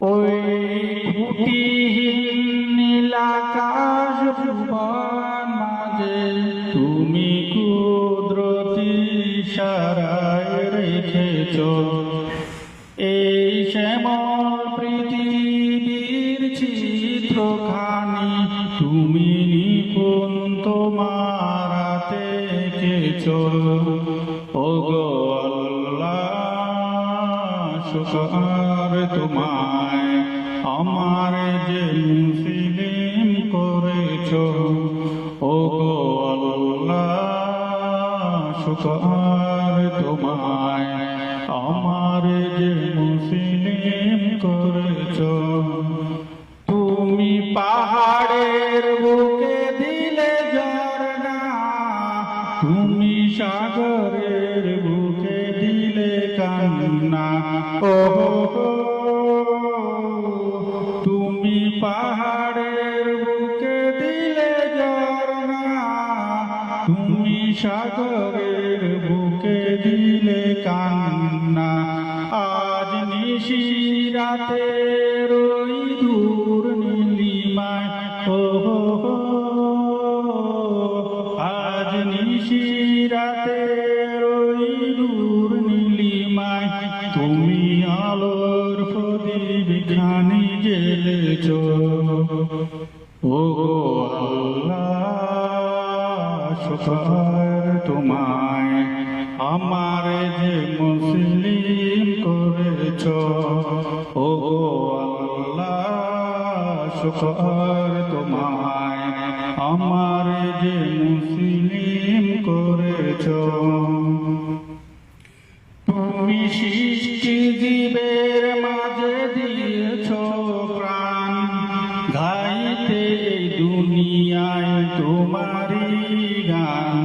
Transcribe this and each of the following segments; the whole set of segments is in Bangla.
ওই খুঁটিহীন নীলাকাশ ভুবন মাঝে তুমি কুদরতি ইশারায় রেখেছ এই শ্যামল পৃথিবীর চিত্রখানি তুমি নিপুণ তোমার হাতে এঁকেছ। ওগো আল্লাহ শুকর তোমায় আমার যে মুসলিম করেছ। ওগো আল্লাহ শুকর তোমায় আমার যে মুসলিম করেছ। তুমি পাহাড়ের বুকে দিলে ঝরনা, তুমি সাগরের বুকে দিলে কান্না। ও তুমি পাহাড়ের বুকে দিলে ঝরনা, তুমি সাগরের বুকে দিলে কান্না। আজ নিশিরাতে ওই দূর নীলিমায়, ও আজ নিশিরাতে ওই দূর নীলিমায় তুমি আলোর প্রদীপ খানি জ্বেলেছ। ওগো আল্লাহ শুকর তোমায় আমার যে মুসলিম করেছ। ওগো আল্লাহ শুকর তোমায় আমার যে মুসলিম করেছ। তুমি সৃষ্টি জীবের মাঝে দিয়েছ প্রাণ, গাইতে দুনিয়ায় তোমারি গান।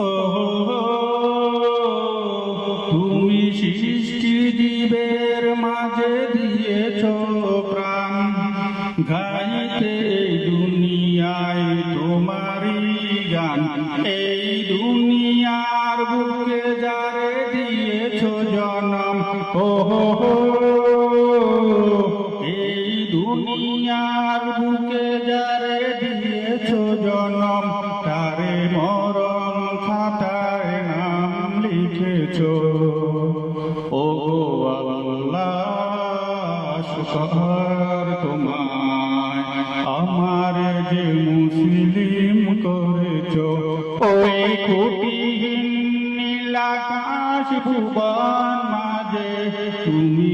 ও তুমি সৃষ্টি জীবের মাঝে দিয়েছ প্রাণ, গাইতে দুনিয়ায় তোমারি গান। এই দুনিয়ার বুকে যারে দিয়েছ জনম, ও এই দুনিয়ার বুকে যারে দিয়েছ জনম, তারে মরণ খাতায় নাম লিখেছ। ওগো আল্লাহ শুকর তোমায় আমার যে মুসলিম করেছ। ওই খুঁটিহীন নীলাকাশ ভুবন মাঝে তুমি